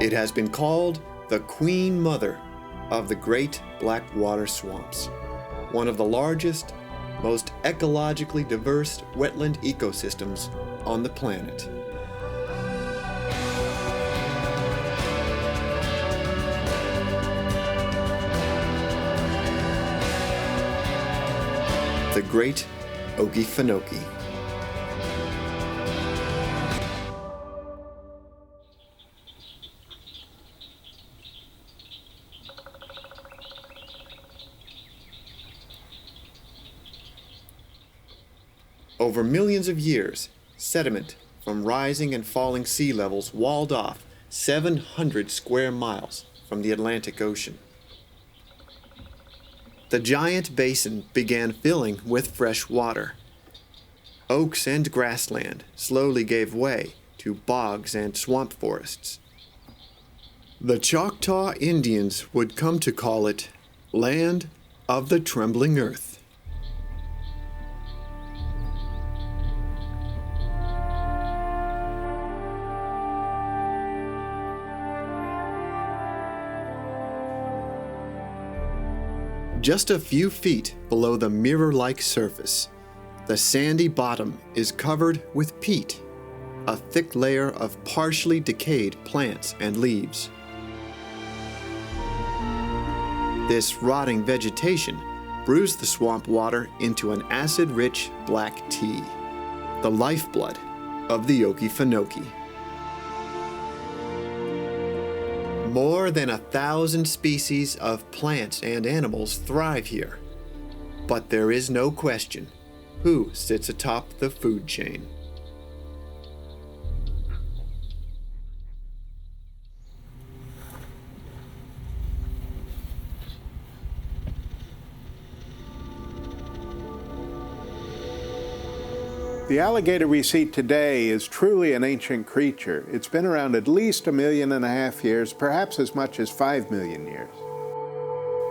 It has been called the Queen Mother of the Great Blackwater Swamps, one of the largest, most ecologically diverse wetland ecosystems on the planet. The Great Okefenokee. Over millions of years, sediment from rising and falling sea levels walled off 700 square miles from the Atlantic Ocean. The giant basin began filling with fresh water. Oaks and grassland slowly gave way to bogs and swamp forests. The Choctaw Indians would come to call it Land of the Trembling Earth. Just a few feet below the mirror-like surface, the sandy bottom is covered with peat, a thick layer of partially decayed plants and leaves. This rotting vegetation brews the swamp water into an acid-rich black tea, the lifeblood of the Okefenokee. More than 1,000 species of plants and animals thrive here. But there is no question who sits atop the food chain. The alligator we see today is truly an ancient creature. It's been around at least 1.5 million years, perhaps as much as 5 million years.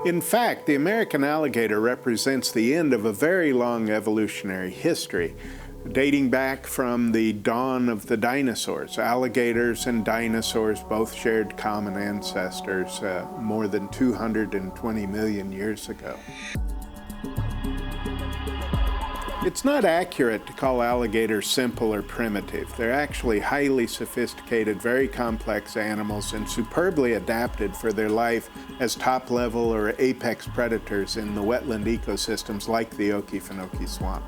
In fact, the American alligator represents the end of a very long evolutionary history, dating back from the dawn of the dinosaurs. Alligators and dinosaurs both shared common ancestors more than 220 million years ago. It's not accurate to call alligators simple or primitive. They're actually highly sophisticated, very complex animals and superbly adapted for their life as top-level or apex predators in the wetland ecosystems like the Okefenokee Swamp.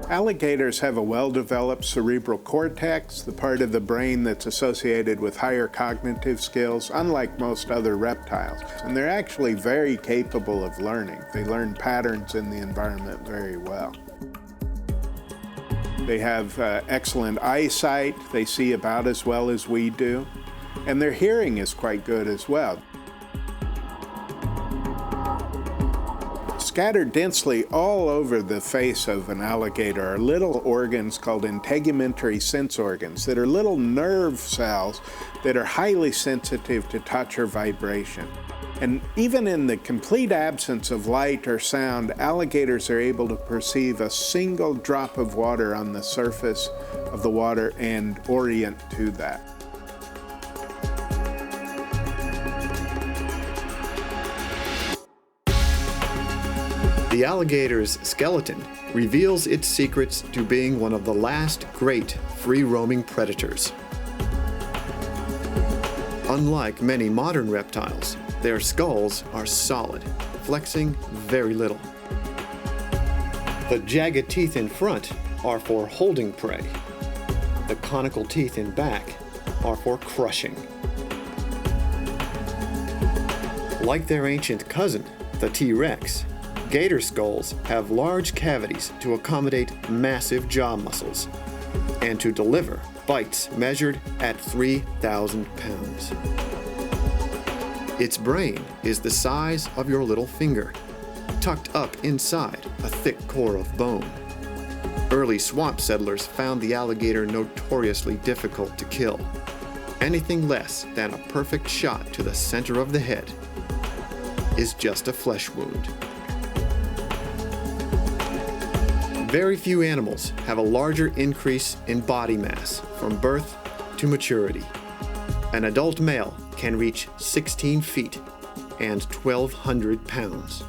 Alligators have a well-developed cerebral cortex, the part of the brain that's associated with higher cognitive skills, unlike most other reptiles. And they're actually very capable of learning. They learn patterns in the environment very well. They have excellent eyesight. They see about as well as we do. And their hearing is quite good as well. Scattered densely all over the face of an alligator are little organs called integumentary sense organs that are little nerve cells that are highly sensitive to touch or vibration. And even in the complete absence of light or sound, alligators are able to perceive a single drop of water on the surface of the water and orient to that. The alligator's skeleton reveals its secrets to being one of the last great free-roaming predators. Unlike many modern reptiles, their skulls are solid, flexing very little. The jagged teeth in front are for holding prey. The conical teeth in back are for crushing. Like their ancient cousin, the T-Rex, gator skulls have large cavities to accommodate massive jaw muscles and to deliver bites measured at 3,000 pounds. Its brain is the size of your little finger, tucked up inside a thick core of bone. Early swamp settlers found the alligator notoriously difficult to kill. Anything less than a perfect shot to the center of the head is just a flesh wound. Very few animals have a larger increase in body mass from birth to maturity. An adult male can reach 16 feet and 1,200 pounds.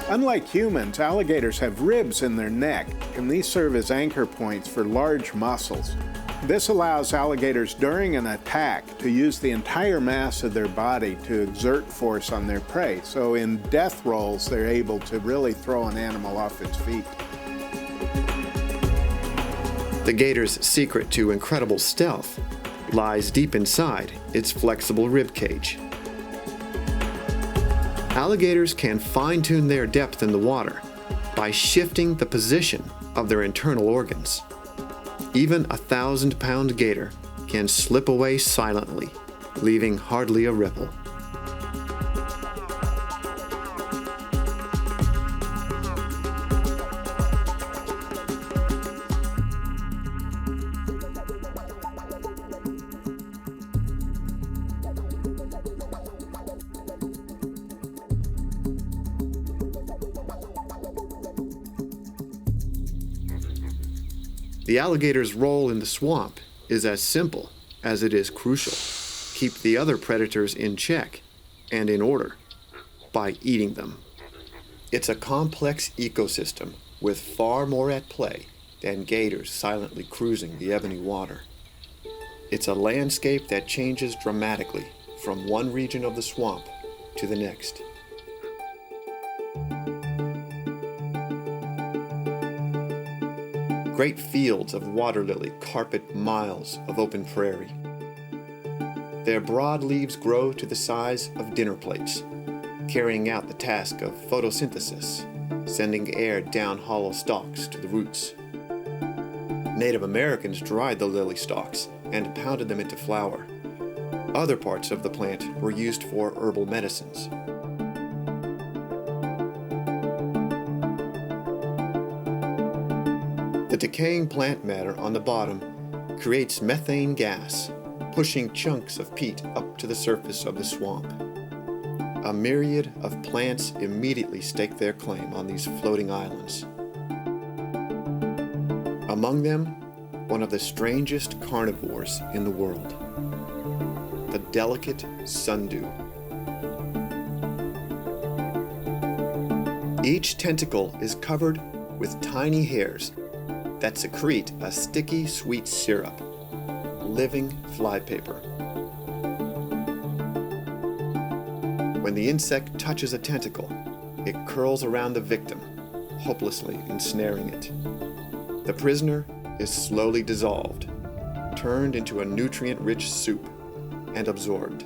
Unlike humans, alligators have ribs in their neck, and these serve as anchor points for large muscles. This allows alligators during an attack to use the entire mass of their body to exert force on their prey. So in death rolls, they're able to really throw an animal off its feet. The gator's secret to incredible stealth lies deep inside its flexible rib cage. Alligators can fine-tune their depth in the water by shifting the position of their internal organs. Even a 1,000-pound gator can slip away silently, leaving hardly a ripple. The alligator's role in the swamp is as simple as it is crucial. Keep the other predators in check and in order by eating them. It's a complex ecosystem with far more at play than gators silently cruising the ebony water. It's a landscape that changes dramatically from one region of the swamp to the next. Great fields of water lily carpet miles of open prairie. Their broad leaves grow to the size of dinner plates, carrying out the task of photosynthesis, sending air down hollow stalks to the roots. Native Americans dried the lily stalks and pounded them into flour. Other parts of the plant were used for herbal medicines. The decaying plant matter on the bottom creates methane gas, pushing chunks of peat up to the surface of the swamp. A myriad of plants immediately stake their claim on these floating islands. Among them, one of the strangest carnivores in the world, the delicate sundew. Each tentacle is covered with tiny hairs that secrete a sticky, sweet syrup, living flypaper. When the insect touches a tentacle, it curls around the victim, hopelessly ensnaring it. The prisoner is slowly dissolved, turned into a nutrient-rich soup, and absorbed.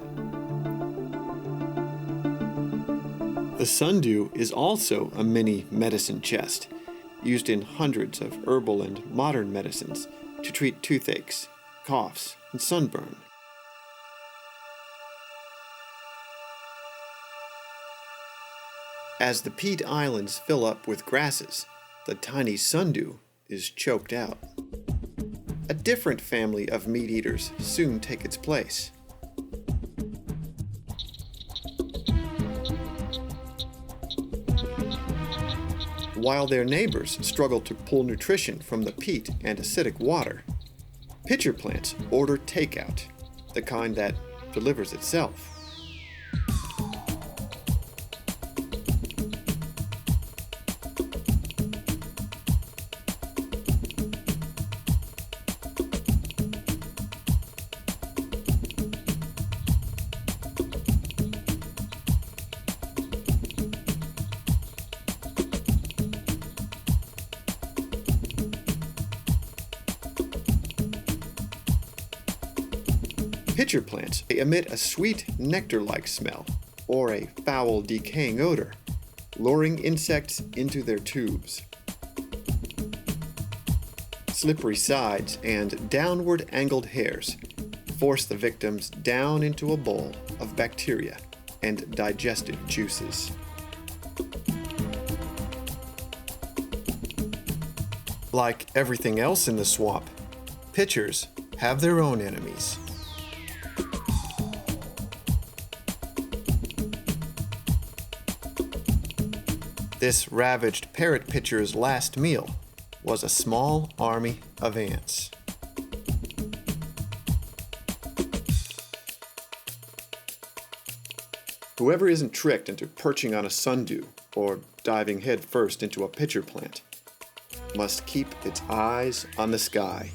The sundew is also a mini medicine chest, used in hundreds of herbal and modern medicines to treat toothaches, coughs, and sunburn. As the peat islands fill up with grasses, the tiny sundew is choked out. A different family of meat eaters soon take its place. While their neighbors struggle to pull nutrition from the peat and acidic water, pitcher plants order takeout, the kind that delivers itself. Pitcher plants emit a sweet nectar-like smell, or a foul decaying odor, luring insects into their tubes. Slippery sides and downward angled hairs force the victims down into a bowl of bacteria and digestive juices. Like everything else in the swamp, pitchers have their own enemies. This ravaged parrot pitcher's last meal was a small army of ants. Whoever isn't tricked into perching on a sundew or diving headfirst into a pitcher plant must keep its eyes on the sky.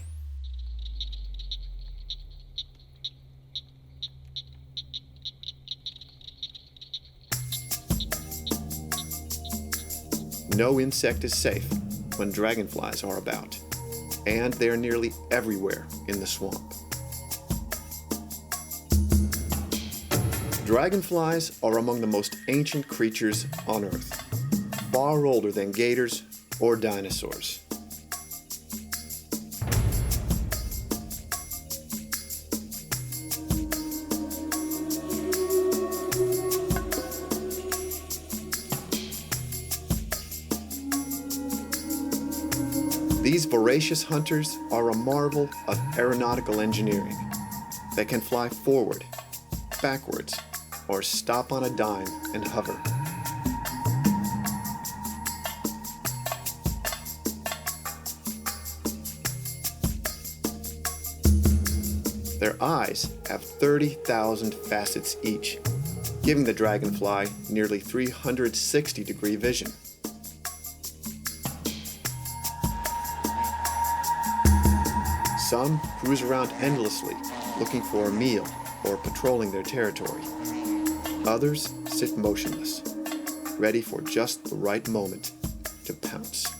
No insect is safe when dragonflies are about, and they're nearly everywhere in the swamp. Dragonflies are among the most ancient creatures on Earth, far older than gators or dinosaurs. These voracious hunters are a marvel of aeronautical engineering. They can fly forward, backwards, or stop on a dime and hover. Their eyes have 30,000 facets each, giving the dragonfly nearly 360-degree vision. Some cruise around endlessly, looking for a meal or patrolling their territory. Others sit motionless, ready for just the right moment to pounce.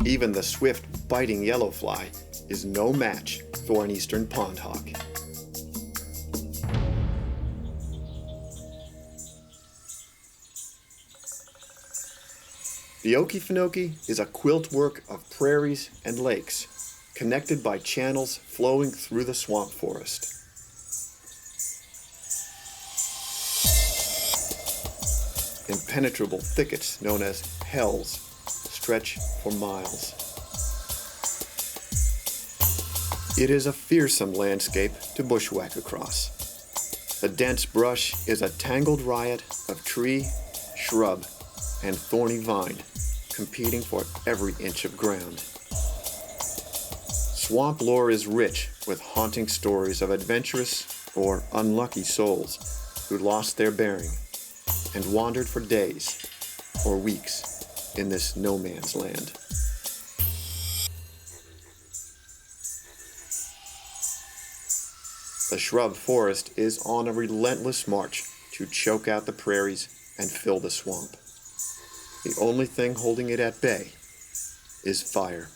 Even the swift, biting yellowfly is no match for an eastern pondhawk. The Okefenokee is a quiltwork of prairies and lakes, connected by channels flowing through the swamp forest. Impenetrable thickets known as hells stretch for miles. It is a fearsome landscape to bushwhack across. The dense brush is a tangled riot of tree, shrub, and thorny vine, competing for every inch of ground. Swamp lore is rich with haunting stories of adventurous or unlucky souls who lost their bearing and wandered for days or weeks in this no man's land. The shrub forest is on a relentless march to choke out the prairies and fill the swamp. The only thing holding it at bay is fire.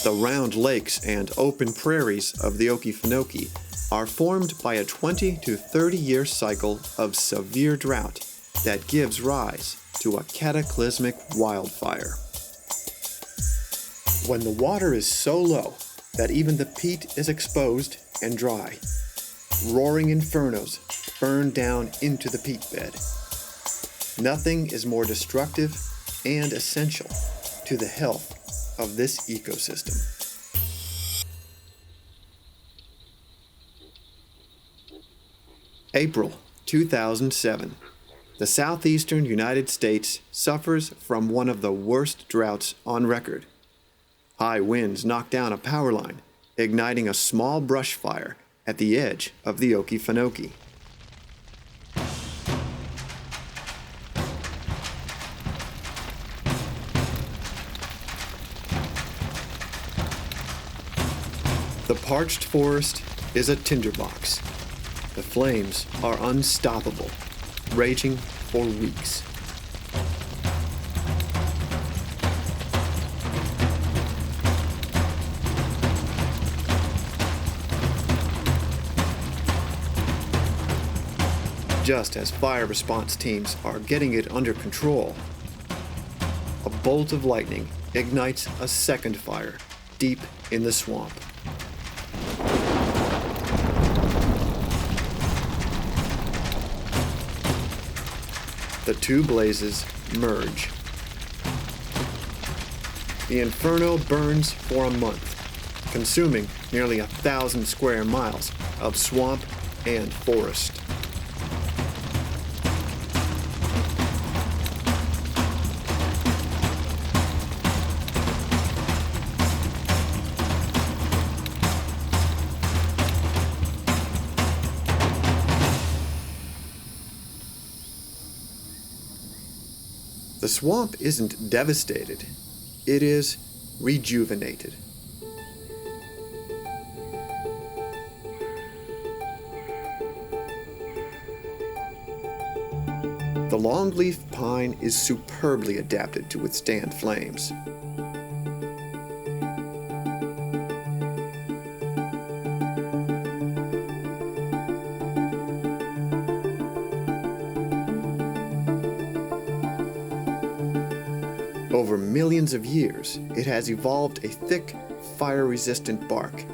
The round lakes and open prairies of the Okefenokee are formed by a 20 to 30 year cycle of severe drought that gives rise to a cataclysmic wildfire. When the water is so low that even the peat is exposed and dry, roaring infernos burn down into the peat bed. Nothing is more destructive and essential to the health of this ecosystem. April 2007. The southeastern United States suffers from one of the worst droughts on record. High winds knock down a power line, igniting a small brush fire at the edge of the Okefenokee. The parched forest is a tinderbox. The flames are unstoppable, raging for weeks. Just as fire response teams are getting it under control, a bolt of lightning ignites a second fire deep in the swamp. the two blazes merge. The inferno burns for a month, consuming nearly 1,000 square miles of swamp and forest. The swamp isn't devastated, it is rejuvenated. The longleaf pine is superbly adapted to withstand flames. Over millions of years, it has evolved a thick, fire-resistant bark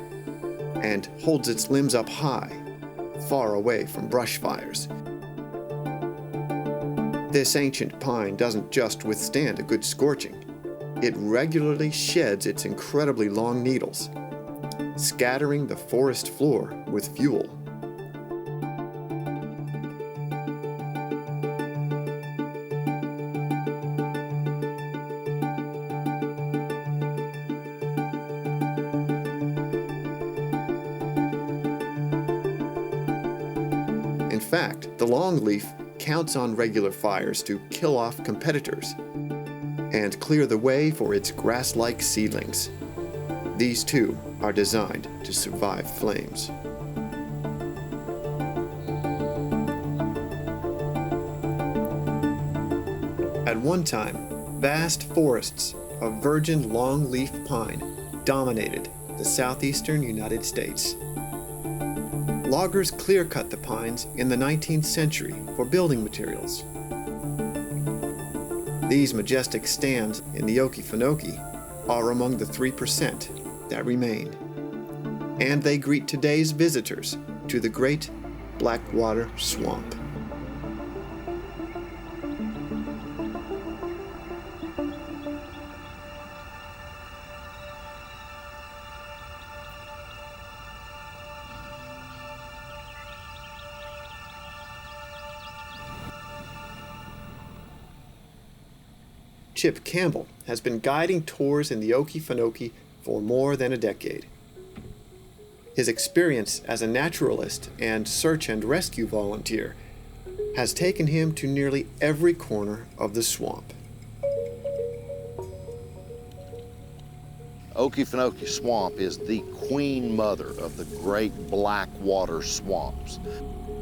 and holds its limbs up high, far away from brush fires. This ancient pine doesn't just withstand a good scorching, it regularly sheds its incredibly long needles, scattering the forest floor with fuel. In fact, the longleaf counts on regular fires to kill off competitors and clear the way for its grass-like seedlings. These too are designed to survive flames. At one time, vast forests of virgin longleaf pine dominated the southeastern United States. Loggers clear-cut the pines in the 19th century for building materials. These majestic stands in the Okefenokee are among the 3% that remain, and they greet today's visitors to the Great Blackwater Swamp. Chip Campbell has been guiding tours in the Okefenokee for more than a decade. His experience as a naturalist and search and rescue volunteer has taken him to nearly every corner of the swamp. Okefenokee Swamp is the queen mother of the Great Blackwater Swamps.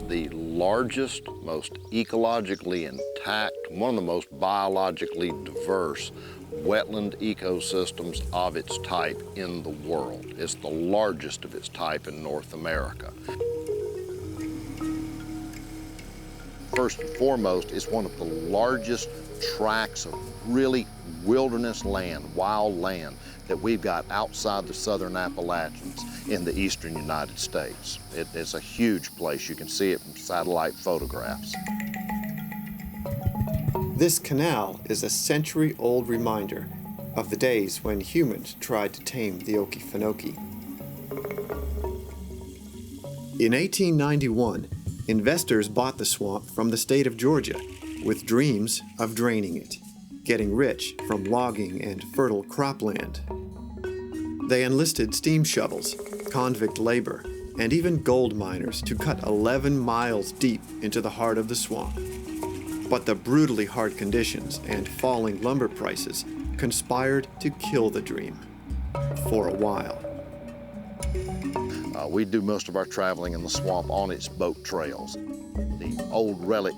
The largest, most ecologically intact, one of the most biologically diverse wetland ecosystems of its type in the world. It's the largest of its type in North America. First and foremost, it's one of the largest tracts of really wilderness land, wild land, that we've got outside the southern Appalachians in the eastern United States. It's a huge place. You can see it from satellite photographs. This canal is a century-old reminder of the days when humans tried to tame the Okefenokee. In 1891, investors bought the swamp from the state of Georgia with dreams of draining it, getting rich from logging and fertile cropland. They enlisted steam shovels, convict labor, and even gold miners to cut 11 miles deep into the heart of the swamp. But the brutally hard conditions and falling lumber prices conspired to kill the dream for a while. We do most of our traveling in the swamp on its boat trails. The old relic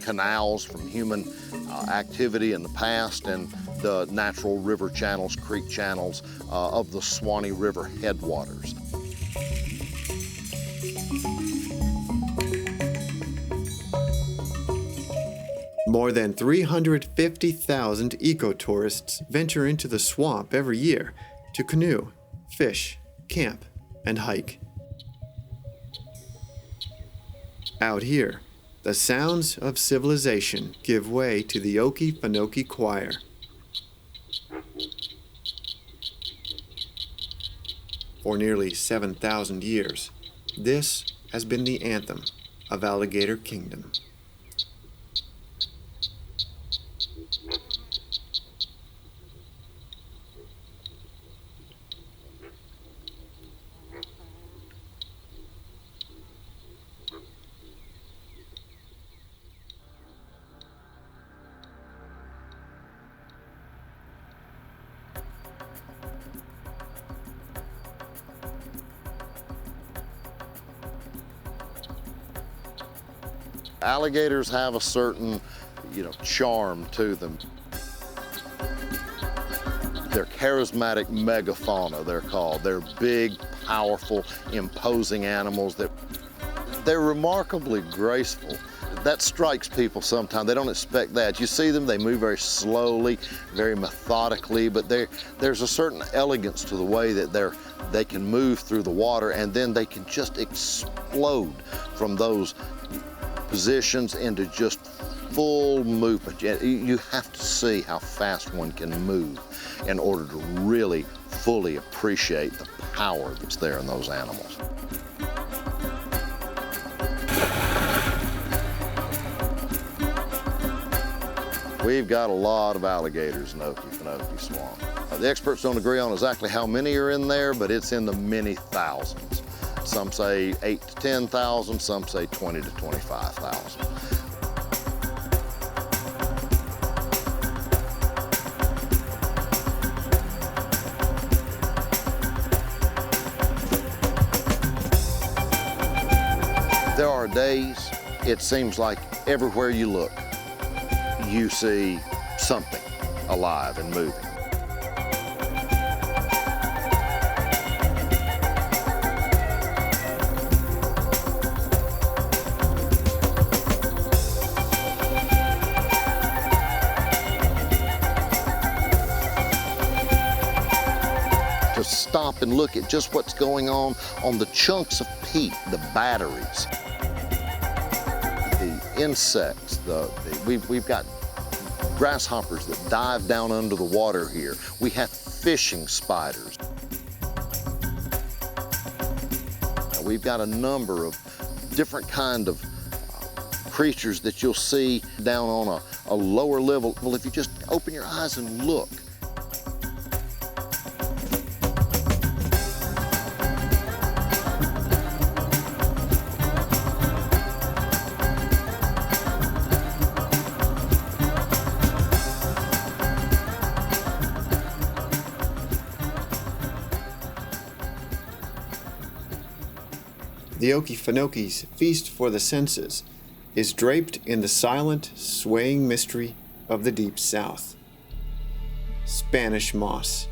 canals from human activity in the past and the natural river channels, creek channels of the Suwannee River headwaters. More than 350,000 eco-tourists venture into the swamp every year to canoe, fish, camp, and hike. Out here, the sounds of civilization give way to the Okefenokee Choir. For nearly 7,000 years, this has been the anthem of Alligator Kingdom. Alligators have a certain, charm to them. They're charismatic megafauna, they're called. They're big, powerful, imposing animals. They're remarkably graceful. That strikes people sometimes. They don't expect that. You see them, they move very slowly, very methodically, but there's a certain elegance to the way that they can move through the water, and then they can just explode from those positions into just full movement. You have to see how fast one can move in order to really fully appreciate the power that's there in those animals. We've got a lot of alligators in Okefenokee Swamp. The experts don't agree on exactly how many are in there, but it's in the many thousands. Some say 8,000 to 10,000, some say 20,000 to 25,000. There are days, it seems like everywhere you look, you see something alive and moving. To stop and look at just what's going on the chunks of peat, the batteries, the insects, we've got grasshoppers that dive down under the water here. We have fishing spiders. Now, we've got a number of different kind of creatures that you'll see down on a lower level. Well, if you just open your eyes and look, the Okefenokee's feast for the senses is draped in the silent, swaying mystery of the Deep South. Spanish moss.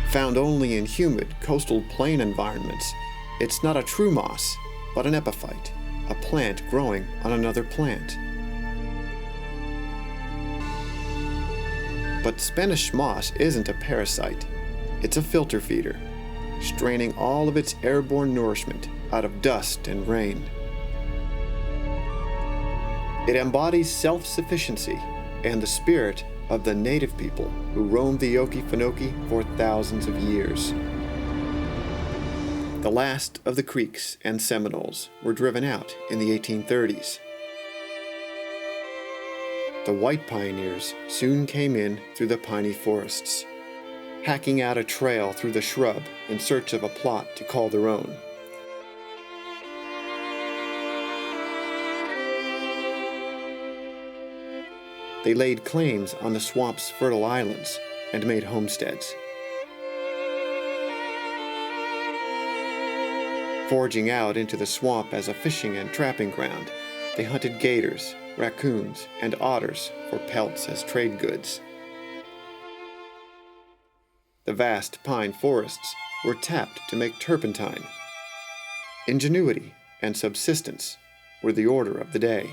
Found only in humid coastal plain environments, it's not a true moss, but an epiphyte, a plant growing on another plant. But Spanish moss isn't a parasite. It's a filter feeder, straining all of its airborne nourishment out of dust and rain. It embodies self-sufficiency and the spirit of the native people who roamed the Okefenokee for thousands of years. The last of the Creeks and Seminoles were driven out in the 1830s. The white pioneers soon came in through the piney forests, hacking out a trail through the shrub in search of a plot to call their own. They laid claims on the swamp's fertile islands and made homesteads. Forging out into the swamp as a fishing and trapping ground, they hunted gators, raccoons, and otters for pelts as trade goods. The vast pine forests were tapped to make turpentine. Ingenuity and subsistence were the order of the day.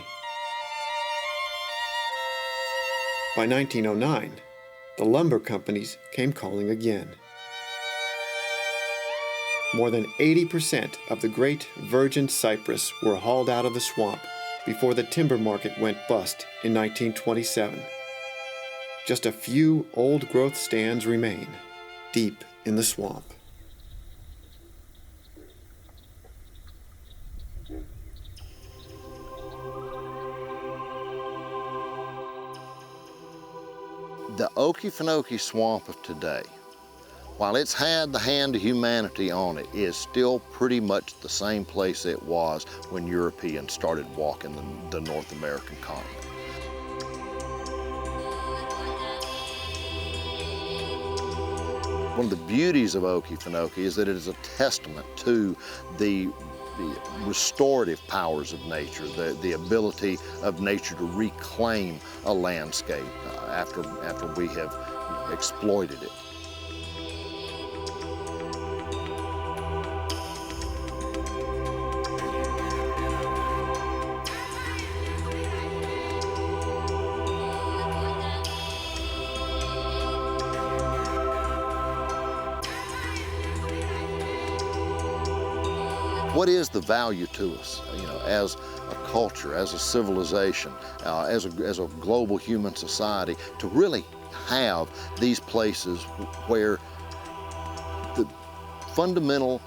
By 1909, the lumber companies came calling again. More than 80% of the great virgin cypress were hauled out of the swamp before the timber market went bust in 1927. Just a few old-growth stands remain deep in the swamp. The Okefenokee Swamp of today, while it's had the hand of humanity on it, is still pretty much the same place it was when Europeans started walking the North American continent. One of the beauties of Okefenokee is that it is a testament to the restorative powers of nature, the ability of nature to reclaim a landscape after we have exploited it. What is the value to us, as a culture, as a civilization, as a global human society, to really have these places where the fundamental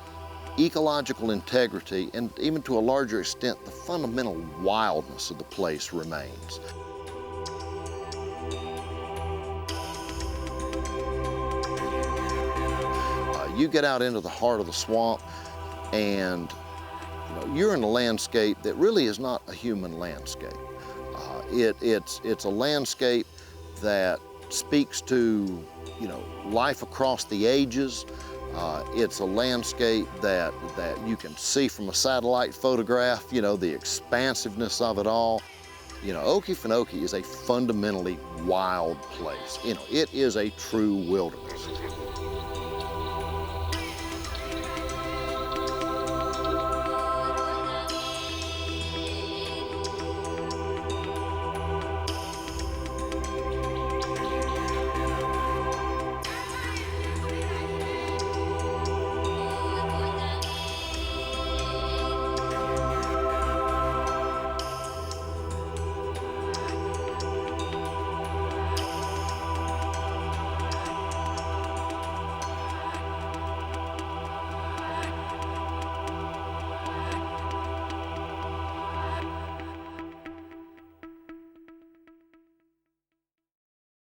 ecological integrity and even to a larger extent the fundamental wildness of the place remains. You get out into the heart of the swamp and you're in a landscape that really is not a human landscape. It's a landscape that speaks to life across the ages. It's a landscape that you can see from a satellite photograph, the expansiveness of it all. Okefenokee is a fundamentally wild place. It is a true wilderness.